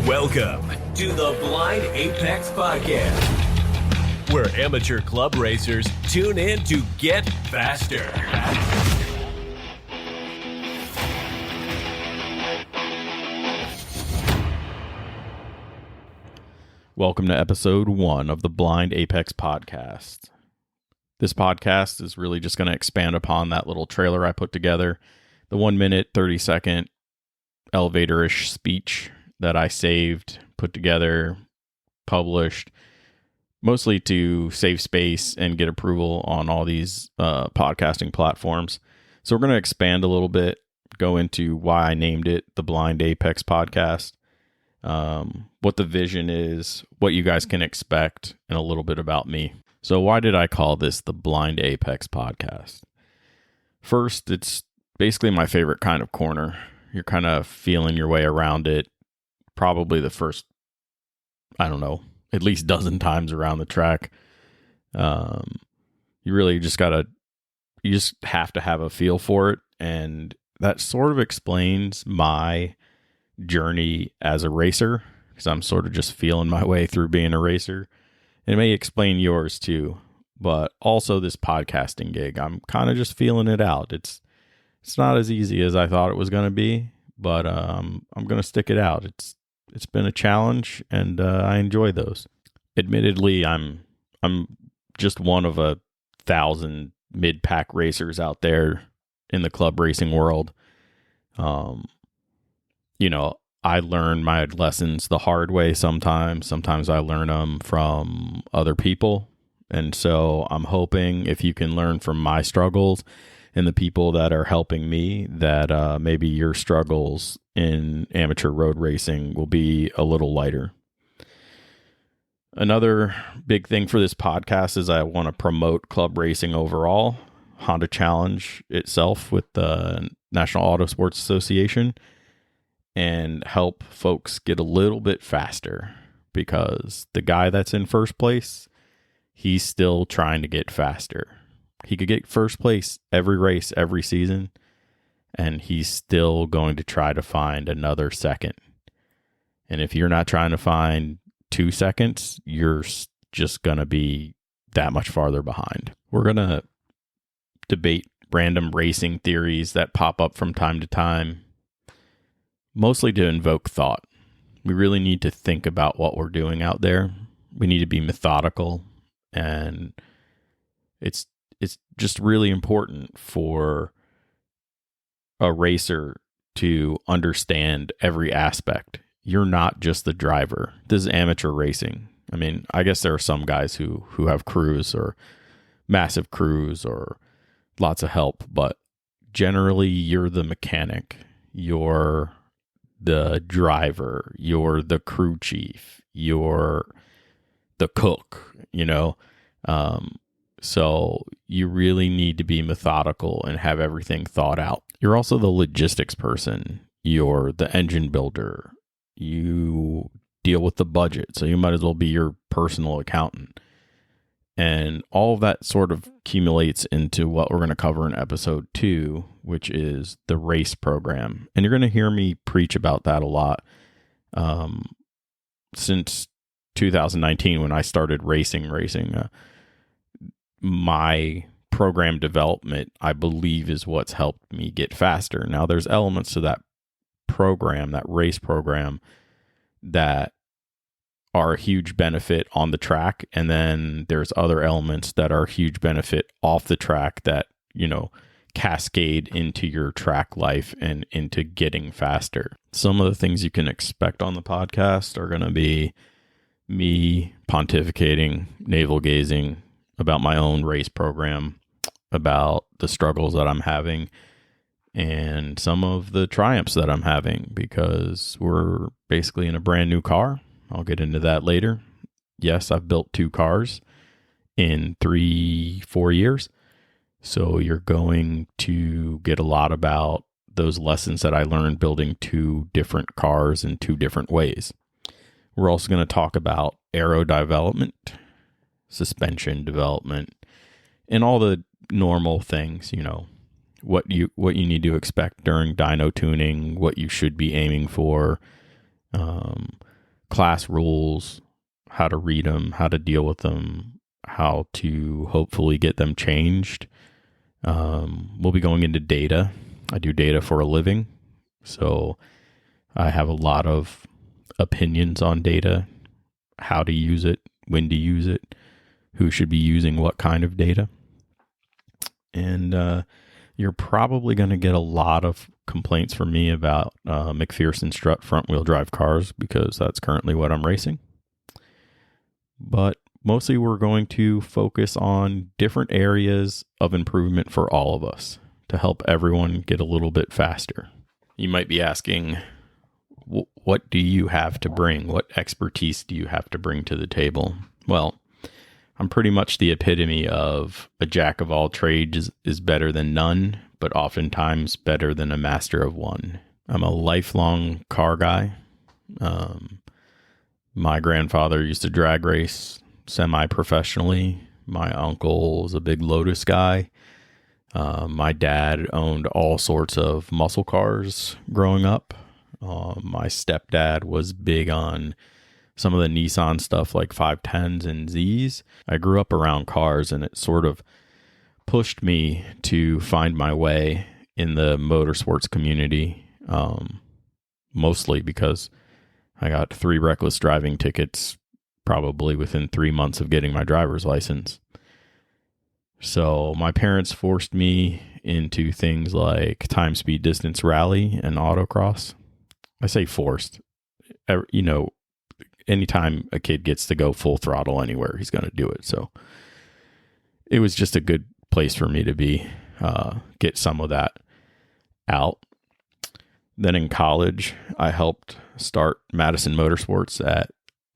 Welcome to the Blind Apex Podcast, where amateur club racers tune in to get faster. Welcome to episode 1 of the Blind Apex Podcast. This podcast is really just going to expand upon that little trailer I put together, the 1 minute, 30-second elevator-ish speech that I saved, put together, published, mostly to save space and get approval on all these podcasting platforms. So we're going to expand a little bit, go into why I named it the Blind Apex Podcast, what the vision is, what you guys can expect, and a little bit about me. So why did I call this the Blind Apex Podcast? First, it's basically my favorite kind of corner. You're kind of feeling your way around it, probably the first, at least dozen times around the track. You really just you just have to have a feel for it. And that sort of explains my journey as a racer, because I'm sort of just feeling my way through being a racer. It may explain yours too, but also this podcasting gig, I'm kind of just feeling it out. It's not as easy as I thought it was going to be, but I'm going to stick it out. It's been a challenge, and I enjoy those. Admittedly, I'm just one of 1,000 mid-pack racers out there in the club racing world. I learn my lessons the hard way sometimes. Sometimes I learn them from other people. And so I'm hoping if you can learn from my struggles and the people that are helping me, that maybe your struggles in amateur road racing will be a little lighter. Another big thing for this podcast is I want to promote club racing overall, Honda Challenge itself with the National Autosports Association, and help folks get a little bit faster, because the guy that's in first place, he's still trying to get faster. He could get first place every race, every season, and he's still going to try to find another second. And if you're not trying to find 2 seconds, you're just going to be that much farther behind. We're going to debate random racing theories that pop up from time to time, mostly to invoke thought. We really need to think about what we're doing out there. We need to be methodical, and it's just really important for a racer to understand every aspect. You're not just the driver. This is amateur racing. I mean, I guess there are some guys who have crews or massive crews or lots of help, but generally you're the mechanic. You're the driver, you're the crew chief, you're the cook, so you really need to be methodical and have everything thought out. You're also the logistics person, you're the engine builder, you deal with the budget, so you might as well be your personal accountant. And all of that sort of accumulates into what we're going to cover in episode 2, which is the race program. And you're going to hear me preach about that a lot. Since 2019, when I started racing, my program development, I believe, is what's helped me get faster. Now, there's elements to that program, that race program, that are a huge benefit on the track, and then there's other elements that are a huge benefit off the track that cascade into your track life and into getting faster. Some of the things you can expect on the podcast are going to be me pontificating, navel gazing about my own race program, about the struggles that I'm having, and some of the triumphs that I'm having, because we're basically in a brand new car. I'll get into that later. Yes, I've built 2 cars in 3-4 years. So you're going to get a lot about those lessons that I learned building 2 different cars in 2 different ways. We're also going to talk about aero development, suspension development, and all the normal things, what you need to expect during dyno tuning, what you should be aiming for, class rules, how to read them, how to deal with them, how to hopefully get them changed. We'll be going into data. I do data for a living, so I have a lot of opinions on data, how to use it, when to use it, who should be using what kind of data. And you're probably going to get a lot of complaints from me about McPherson strut front wheel drive cars, because that's currently what I'm racing. But mostly we're going to focus on different areas of improvement for all of us to help everyone get a little bit faster. You might be asking, what do you have to bring? What expertise do you have to bring to the table? Well, I'm pretty much the epitome of a jack of all trades is better than none, but oftentimes better than a master of one. I'm a lifelong car guy. My grandfather used to drag race semi-professionally. My uncle was a big Lotus guy. My dad owned all sorts of muscle cars growing up. My stepdad was big on some of the Nissan stuff like 510s and Zs. I grew up around cars, and it sort of pushed me to find my way in the motorsports community, mostly because I got 3 reckless driving tickets probably within 3 months of getting my driver's license. So my parents forced me into things like time, speed, distance rally and autocross. I say forced. You know, anytime a kid gets to go full throttle anywhere, he's going to do it. So it was just a good place for me to be, get some of that out. Then in college, I helped start Madison Motorsports at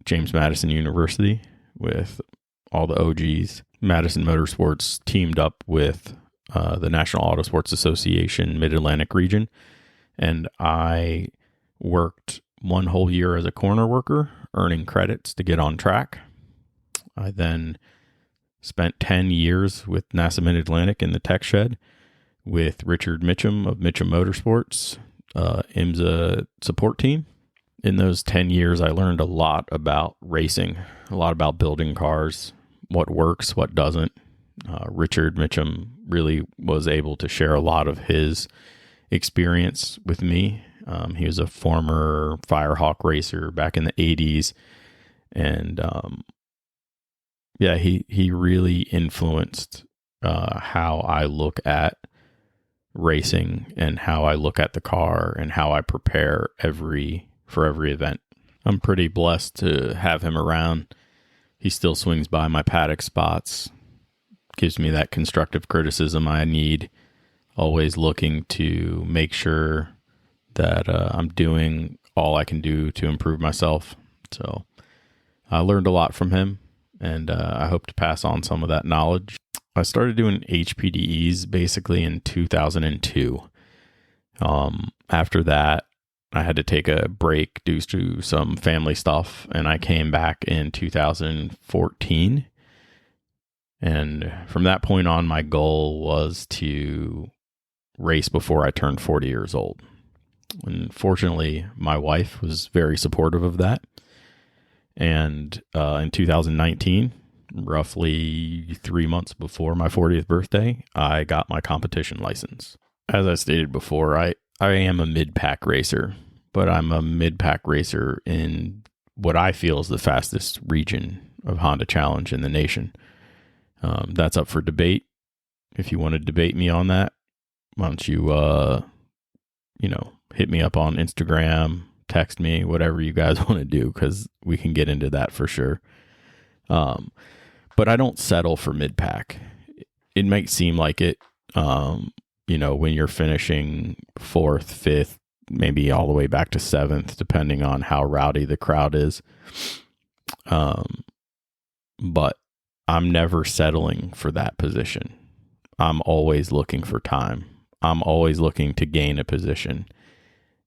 James Madison University with all the OGs. Madison Motorsports teamed up with the National Auto Sports Association Mid-Atlantic region, and I worked 1 whole year as a corner worker, earning credits to get on track. I then spent 10 years with NASA Mid-Atlantic in the tech shed with Richard Mitchum of Mitchum Motorsports, IMSA support team. In those 10 years, I learned a lot about racing, a lot about building cars, what works, what doesn't. Richard Mitchum really was able to share a lot of his experience with me. He was a former Firehawk racer back in the 80s. And he really influenced how I look at racing and how I look at the car and how I prepare for every event. I'm pretty blessed to have him around. He still swings by my paddock spots, gives me that constructive criticism I need, always looking to make sure that I'm doing all I can do to improve myself. So I learned a lot from him, and I hope to pass on some of that knowledge. I started doing HPDEs basically in 2002. After that, I had to take a break due to some family stuff, and I came back in 2014. And from that point on, my goal was to race before I turned 40 years old. And fortunately, my wife was very supportive of that. And in 2019, roughly 3 months before my 40th birthday, I got my competition license. As I stated before, I am a mid-pack racer, but I'm a mid-pack racer in what I feel is the fastest region of Honda Challenge in the nation. That's up for debate. If you want to debate me on that, why don't you, hit me up on Instagram, text me, whatever you guys want to do, because we can get into that for sure. But I don't settle for mid-pack. It might seem like it, when you're finishing 4th, 5th, maybe all the way back to 7th, depending on how rowdy the crowd is. But I'm never settling for that position. I'm always looking for time. I'm always looking to gain a position.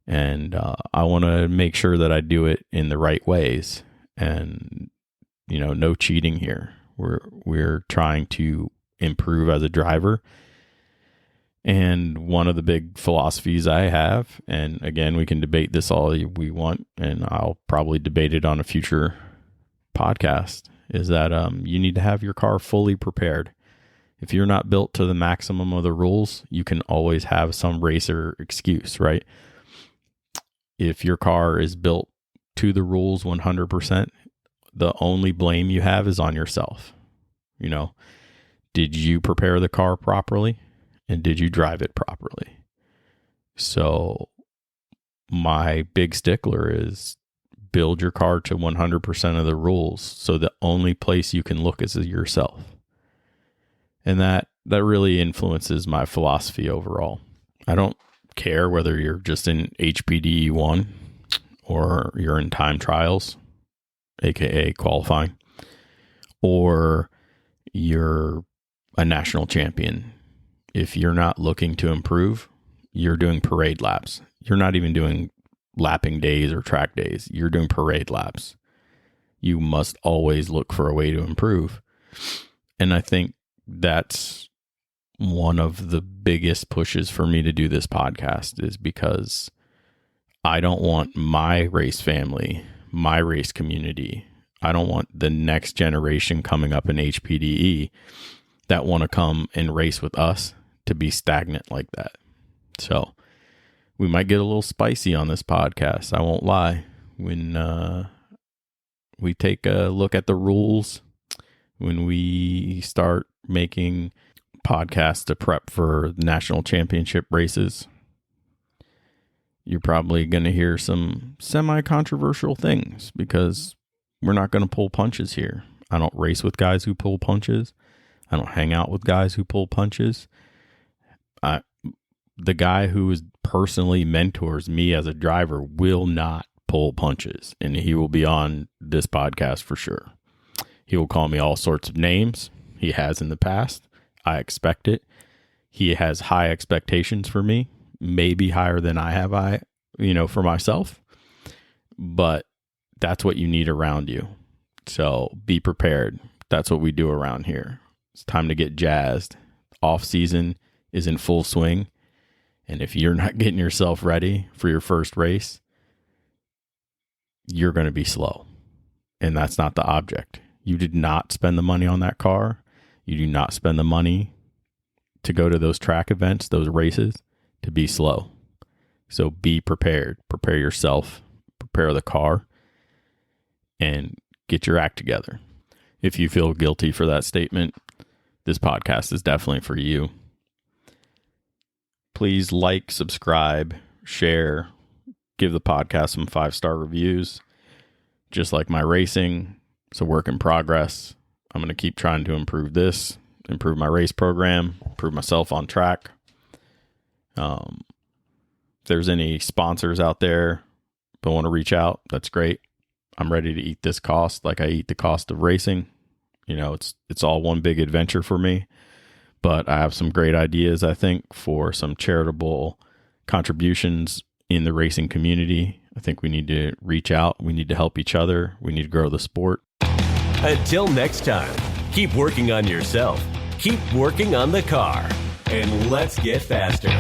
And I want to make sure that I do it in the right ways. And, no cheating here. We're trying to improve as a driver. And one of the big philosophies I have, and again, we can debate this all we want, and I'll probably debate it on a future podcast, is that you need to have your car fully prepared. If you're not built to the maximum of the rules, you can always have some racer excuse, right? If your car is built to the rules 100%, the only blame you have is on yourself. You know, did you prepare the car properly? And did you drive it properly? So my big stickler is build your car to 100% of the rules. So the only place you can look is yourself. And that really influences my philosophy overall. I don't care whether you're just in HPDE 1 or you're in time trials, aka qualifying, or you're a national champion. If you're not looking to improve, you're doing parade laps. You're not even doing lapping days or track days. You're doing parade laps. You must always look for a way to improve. And I think that's one of the biggest pushes for me to do this podcast, is because I don't want my race family, my race community, I don't want the next generation coming up in HPDE that want to come and race with us to be stagnant like that. So we might get a little spicy on this podcast. I won't lie. When we take a look at the rules, when we start making podcasts to prep for national championship races, you're probably going to hear some semi-controversial things, because we're not going to pull punches here. I don't race with guys who pull punches. I don't hang out with guys who pull punches. The guy who is personally mentors me as a driver will not pull punches, and he will be on this podcast for sure. He will call me all sorts of names. He has in the past. I expect it. He has high expectations for me, maybe higher than I have, for myself. But that's what you need around you. So be prepared. That's what we do around here. It's time to get jazzed. Off season is in full swing. And if you're not getting yourself ready for your first race, you're going to be slow. And that's not the object. You did not spend the money on that car. You do not spend the money to go to those track events, those races, to be slow. So be prepared. Prepare yourself. Prepare the car. And get your act together. If you feel guilty for that statement, this podcast is definitely for you. Please like, subscribe, share, give the podcast some 5-star reviews. Just like my racing, it's a work in progress. I'm going to keep trying to improve this, improve my race program, improve myself on track. If there's any sponsors out there that want to reach out, that's great. I'm ready to eat this cost like I eat the cost of racing. It's all one big adventure for me. But I have some great ideas, I think, for some charitable contributions in the racing community. I think we need to reach out. We need to help each other. We need to grow the sport. Until next time, keep working on yourself, keep working on the car, and let's get faster.